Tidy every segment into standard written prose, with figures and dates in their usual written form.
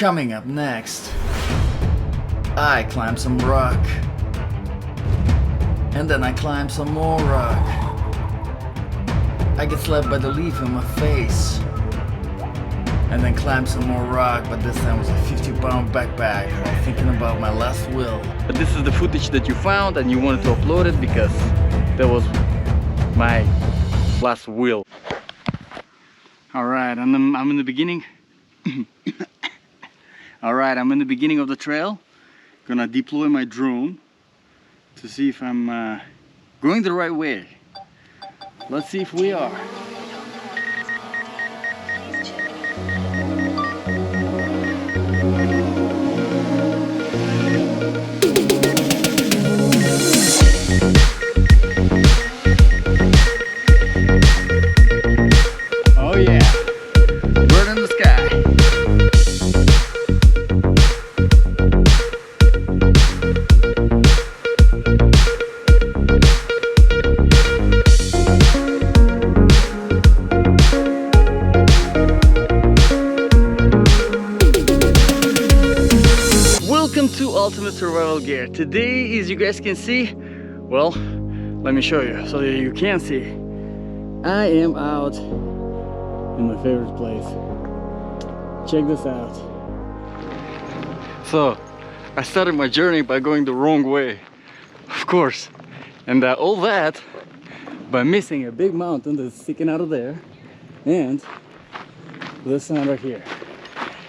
Coming up next, I climb some rock. And then I climb some more rock. I get slapped by the leaf in my face. And then climb some more rock, but this time with a 50-pound backpack while thinking about my last will. But this is the footage that you found and you wanted to upload it because that was my last will. Alright, I'm in the beginning. Alright, I'm in the beginning of the trail. Gonna deploy my drone to see if I'm going the right way. Let's see if we are. Oh yeah, bird in the sky. Welcome to Ultimate Survival Gear. Today, as you guys can see, well, let me show you so that you can see. I am out in my favorite place. Check this out. So, I started my journey by going the wrong way, of course, and all that by missing a big mountain that's sticking out of there and this one right here,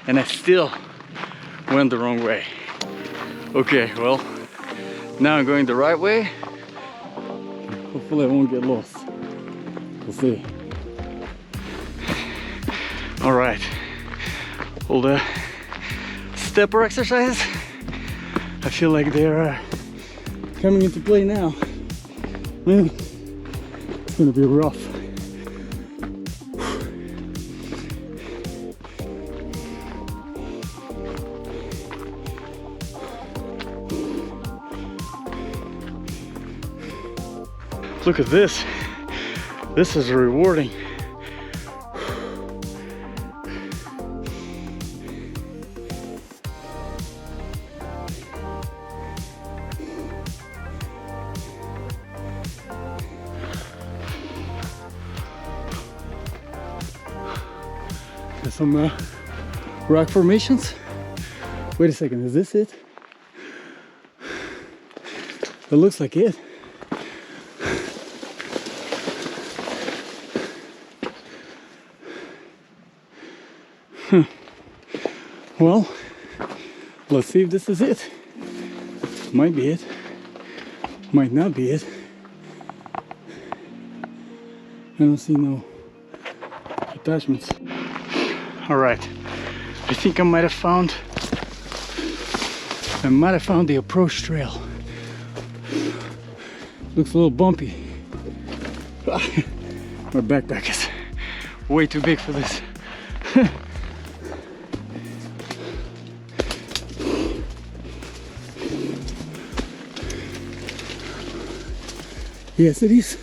and I still went the wrong way. Okay, well, now I'm going the right way. Hopefully I won't get lost. We'll see. All right, all the stepper exercises, I feel like they're coming into play now. Man, it's gonna be rough. Look at this. This is rewarding. There's some rock formations. Wait a second, is this it? It looks like it. Well, let's see if this is it. Might be it. Might not be it. I don't see no attachments. Alright. I think I might have found the approach trail. Looks a little bumpy. My backpack is way too big for this. Yes, it is.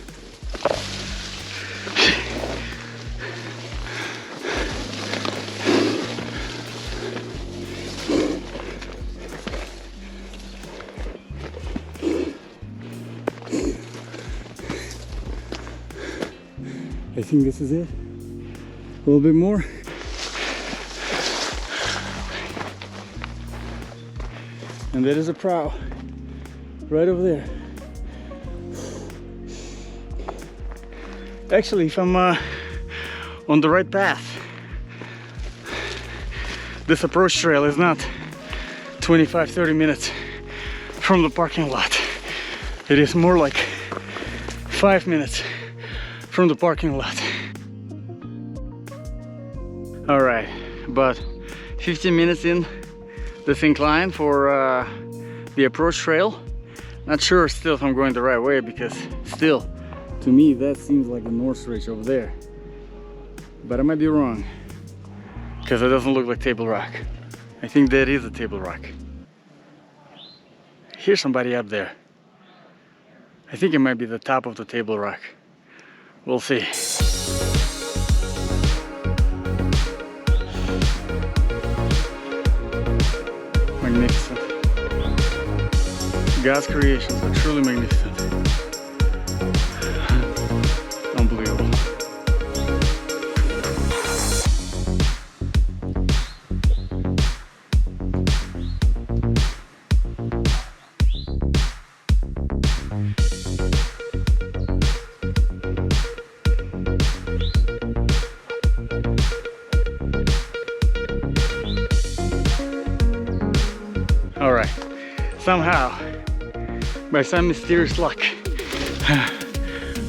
I think this is it. A little bit more. And there is a prow right over there. Actually, if I'm on the right path, this approach trail is not 25-30 minutes from the parking lot. It is more like 5 minutes from the parking lot. Alright, about 15 minutes in this incline for the approach trail. Not sure still if I'm going the right way, because still, to me, that seems like the North Ridge over there. But I might be wrong, because it doesn't look like Table Rock. I think that is a Table Rock. Here's somebody up there. I think it might be the top of the Table Rock. We'll see. magnificent. God's creations are truly magnificent. Unbelievable. All right, somehow, by some mysterious luck,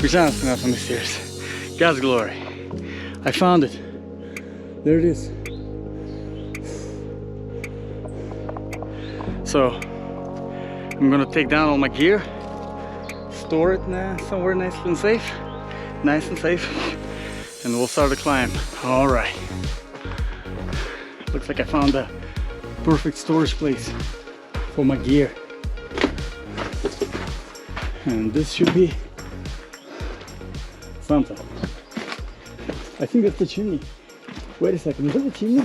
which is not so mysterious, God's glory, I found it. There it is. So I'm gonna take down all my gear, store it now somewhere nice and safe, and we'll start the climb. All right. Looks like I found a perfect storage place for my gear. And this should be something. I think that's the chimney. Wait a second, is that the chimney?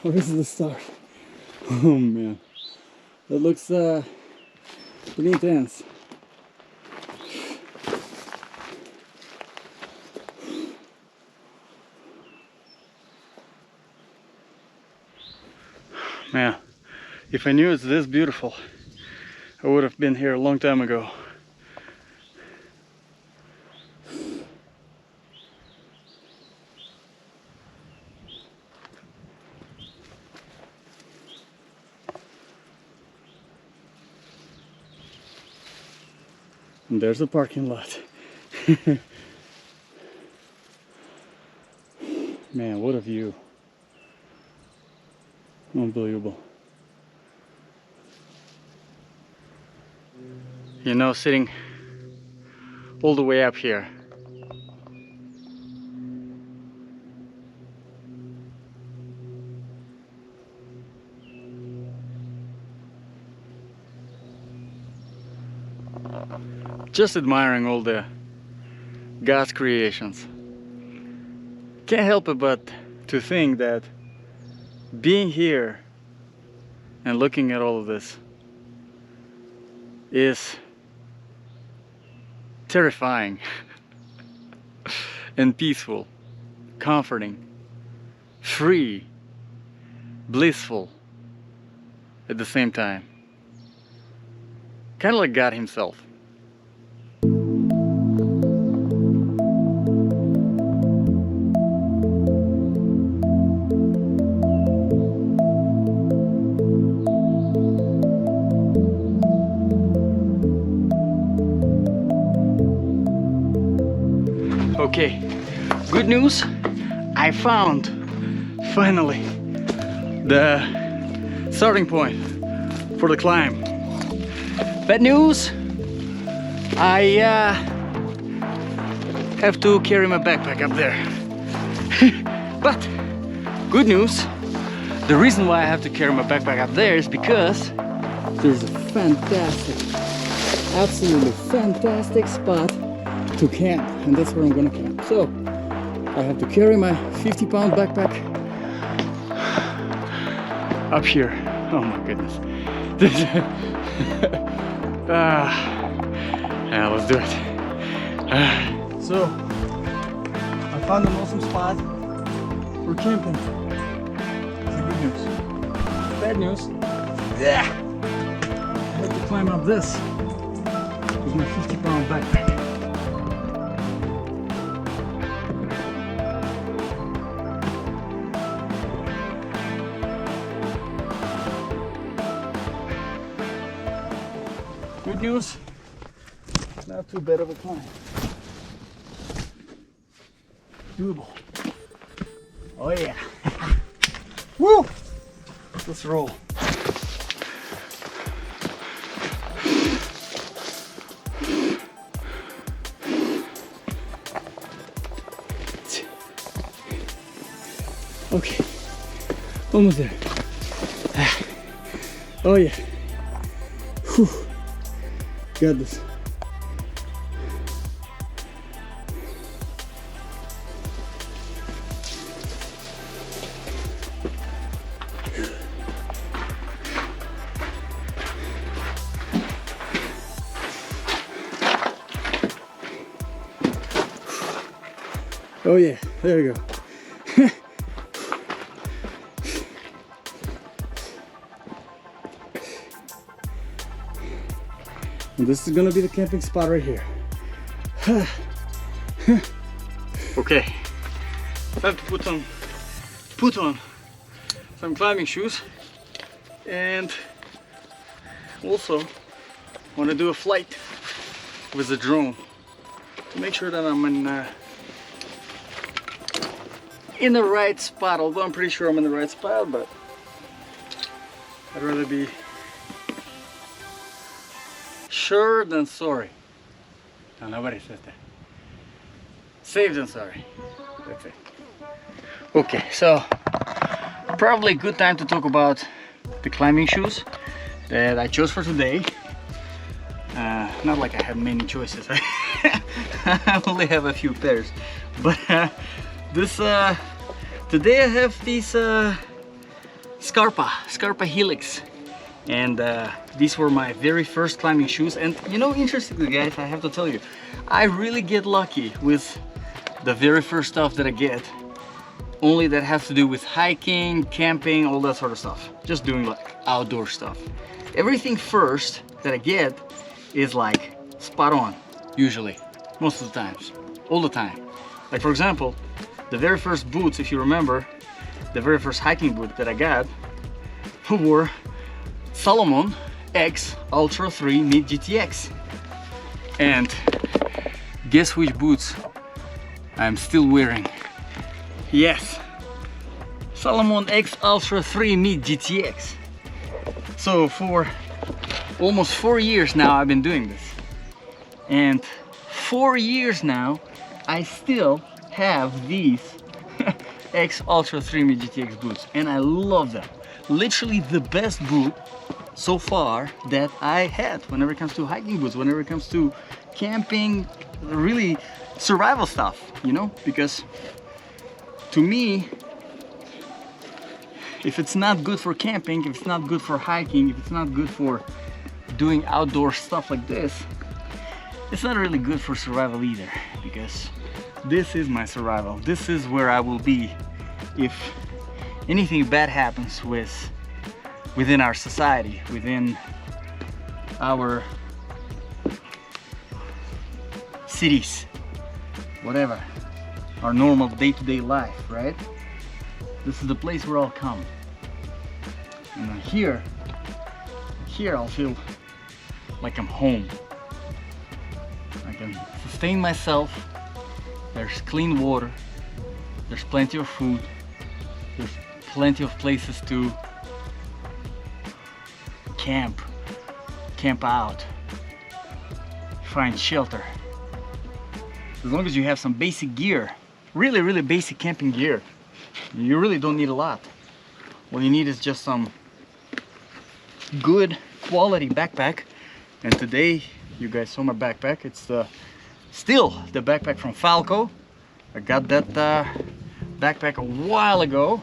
Or is it the start? Oh man, that looks pretty intense. Man, if I knew it's this beautiful, I would have been here a long time ago. And there's the parking lot. Man, what a view. Unbelievable. You know, sitting all the way up here, just admiring all the God's creations. Can't help it but to think that being here and looking at all of this is terrifying and peaceful, comforting, free, blissful at the same time. Kind of like God himself. Okay, good news, I found finally the starting point for the climb. Bad news, I have to carry my backpack up there. But good news, the reason why I have to carry my backpack up there is because there's a fantastic, absolutely fantastic spot to camp, and that's where I'm gonna camp. So I have to carry my 50-pound backpack up here. Oh my goodness. Yeah, let's do it. So I found an awesome spot for camping. That's the good news. Bad news, yeah, I had to climb up this with my 50-pound backpack. Good news, not too bad of a climb. Doable. Oh yeah. Woo! Let's roll. Okay, almost there. Oh yeah. Whew. Got this. Oh yeah, there we go. And this is gonna be the camping spot right here. Okay, time to put on some climbing shoes, and also want to do a flight with the drone to make sure that I'm in the right spot. Although I'm pretty sure I'm in the right spot, but I'd rather be sure than sorry. No, nobody says that. Safe than sorry. That's it. Okay, so probably a good time to talk about the climbing shoes that I chose for today. Not like I have many choices. I only have a few pairs, but today I have these Scarpa Helix, and these were my very first climbing shoes. And you know, interestingly guys, I have to tell you, I really get lucky with the very first stuff that I get, only that has to do with hiking, camping, all that sort of stuff, just doing like outdoor stuff. Everything first that I get is like spot on, usually, most of the times, all the time. Like for example, the very first boots, if you remember, the very first hiking boot that I got were Salomon X Ultra 3 Mid GTX. And guess which boots I'm still wearing? Yes, Salomon X Ultra 3 Mid GTX. So for almost 4 years now I've been doing this, and 4 years now I still have these X Ultra 3 Mid GTX boots, and I love them. Literally the best boot so far that I had whenever it comes to hiking boots, whenever it comes to camping, really survival stuff, you know, because to me, if it's not good for camping, if it's not good for hiking, if it's not good for doing outdoor stuff like this, it's not really good for survival either, because this is my survival. This is where I will be if anything bad happens within our society, within our cities, whatever, our normal day-to-day life, right? This is the place where I'll come. And here I'll feel like I'm home. I can sustain myself. There's clean water. There's plenty of food. There's plenty of places to camp out, find shelter. As long as you have some basic gear, really basic camping gear, you really don't need a lot. All you need is just some good quality backpack. And today, you guys saw my backpack. It's still the backpack from Falco. I got that backpack a while ago.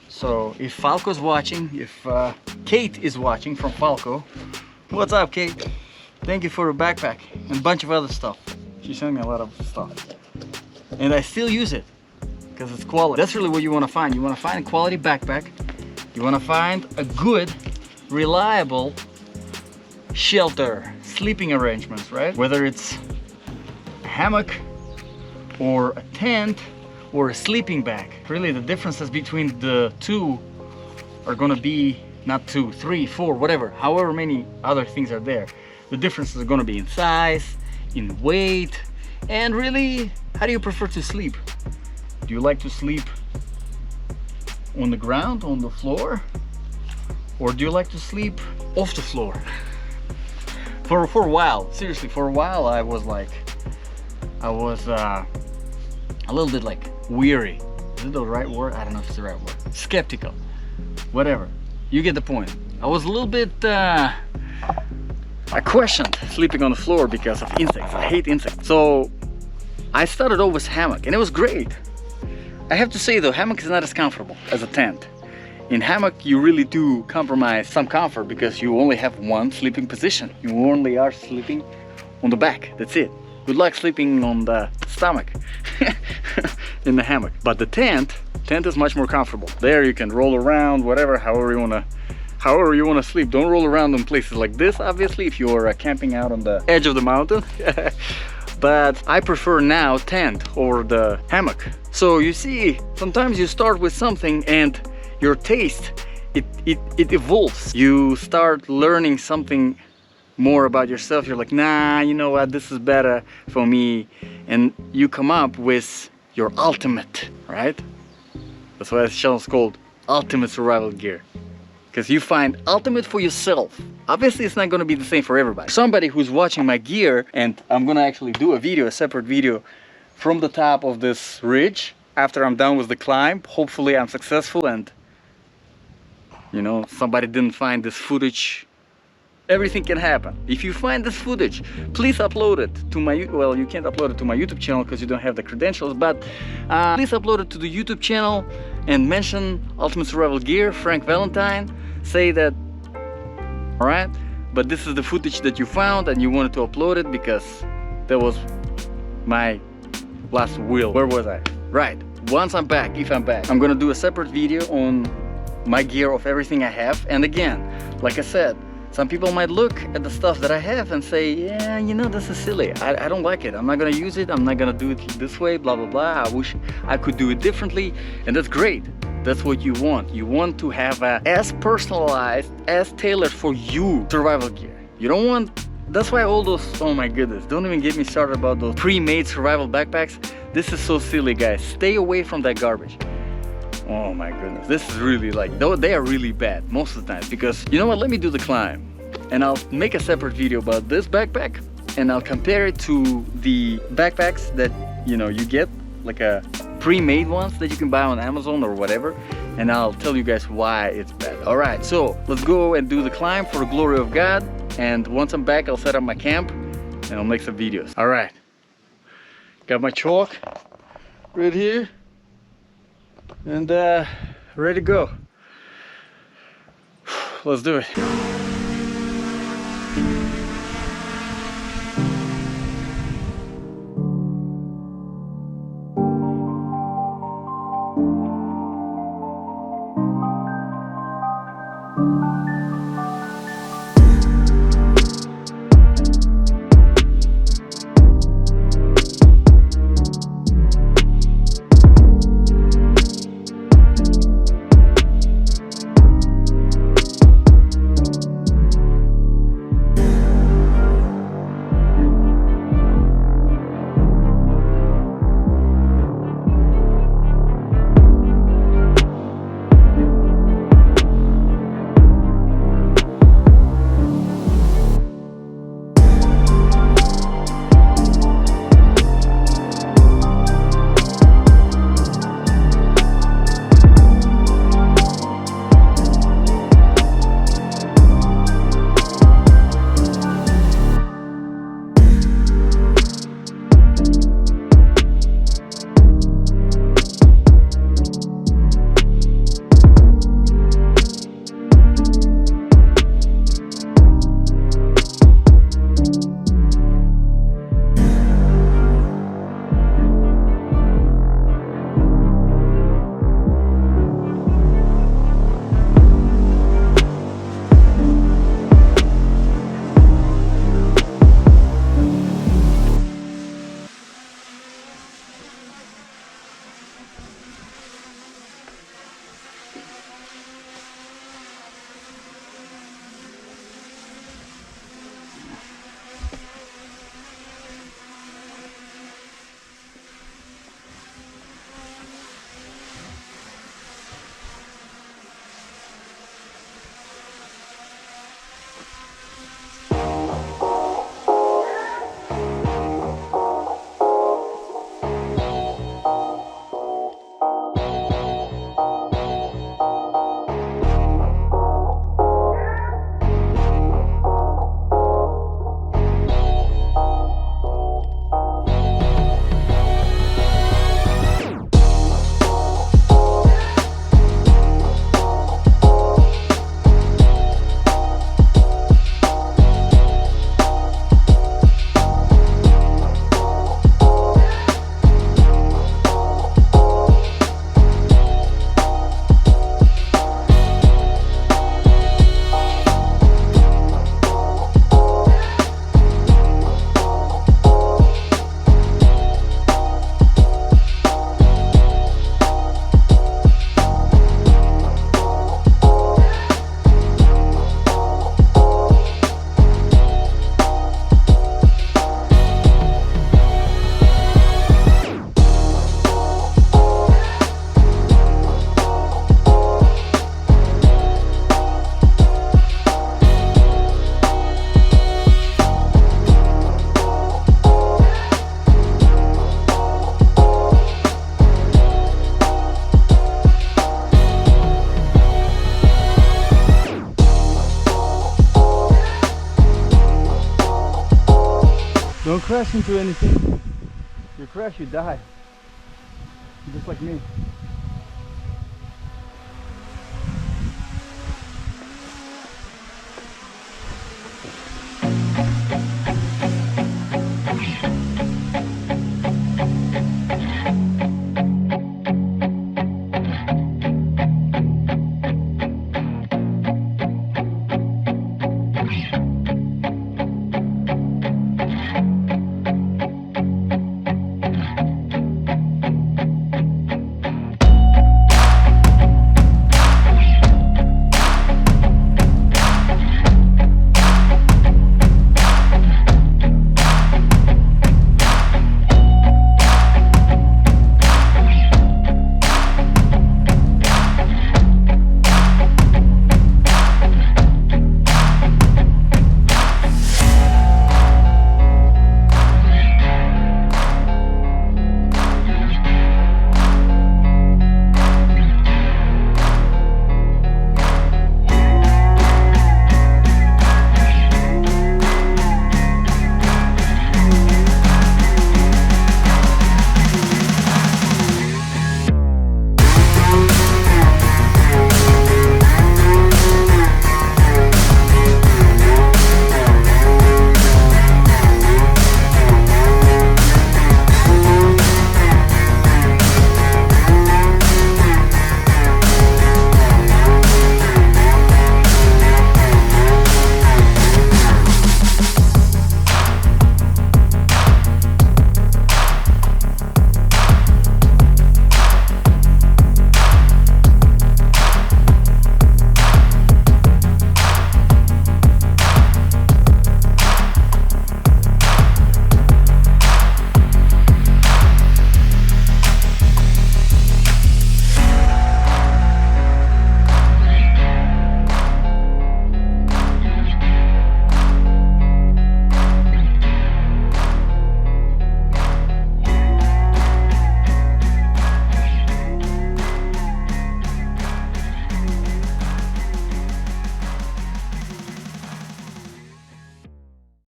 So if Falco's watching, if Kate is watching from Falco, what's up, Kate? Thank you for a backpack and a bunch of other stuff. She sent me a lot of stuff, and I still use it because it's quality. That's really what you want to find. You want to find a quality backpack. You want to find a good, reliable shelter, sleeping arrangements, right? Whether it's a hammock or a tent or a sleeping bag. Really, the differences between the two are gonna be not 2, 3, 4, whatever, however many other things are there. The differences are gonna be in size, in weight, and really, how do you prefer to sleep? Do you like to sleep on the ground, on the floor? Or do you like to sleep off the floor? For a while, seriously, for a while I was a little bit like weary. Is it the right word? I don't know if it's the right word. Skeptical. Whatever. You get the point. I was a little bit, I questioned sleeping on the floor because of insects. I hate insects. So I started over with hammock, and it was great. I have to say though, hammock is not as comfortable as a tent. In hammock, you really do compromise some comfort because you only have one sleeping position. You only are sleeping on the back. That's it. Good luck sleeping on the stomach. in the hammock. But the tent is much more comfortable. There you can roll around, whatever, however you wanna sleep. Don't roll around in places like this, obviously, if you're camping out on the edge of the mountain. But I prefer now tent over the hammock. So you see, sometimes you start with something and your taste, it evolves. You start learning something more about yourself. You're like, nah, you know what, this is better for me. And you come up with your ultimate, right? That's why this channel is called Ultimate Survival Gear. Because you find ultimate for yourself. Obviously it's not going to be the same for everybody. Somebody who's watching my gear, and I'm going to actually do a separate video from the top of this ridge after I'm done with the climb. Hopefully I'm successful and, you know, somebody didn't find this footage. Everything can happen. If you find this footage, please upload it to my, well, you can't upload it to my YouTube channel because you don't have the credentials, but please upload it to the YouTube channel and mention Ultimate Survival Gear, Frank Valentine. Say that, all right, but this is the footage that you found and you wanted to upload it because that was my last will. Where was I? Right, once I'm back, if I'm back, I'm gonna do a separate video on my gear of everything I have. And again, like I said, some people might look at the stuff that I have and say, yeah, you know, this is silly. I don't like it. I'm not gonna use it. I'm not gonna do it this way, blah, blah, blah. I wish I could do it differently. And that's great. That's what you want. You want to have as personalized, as tailored for you survival gear. You don't want, that's why all those, oh my goodness, don't even get me started about those pre-made survival backpacks. This is so silly, guys. Stay away from that garbage. Oh my goodness, this is really like, they are really bad most of the time. Because, you know what, let me do the climb. And I'll make a separate video about this backpack. And I'll compare it to the backpacks that, you know, you get, like a pre-made ones that you can buy on Amazon or whatever, and I'll tell you guys why it's bad. All right, so let's go and do the climb for the glory of God, and once I'm back I'll set up my camp and I'll make some videos. All right, got my chalk right here and ready to go. Let's do it. Don't crash into anything. You crash, you die. Just like me.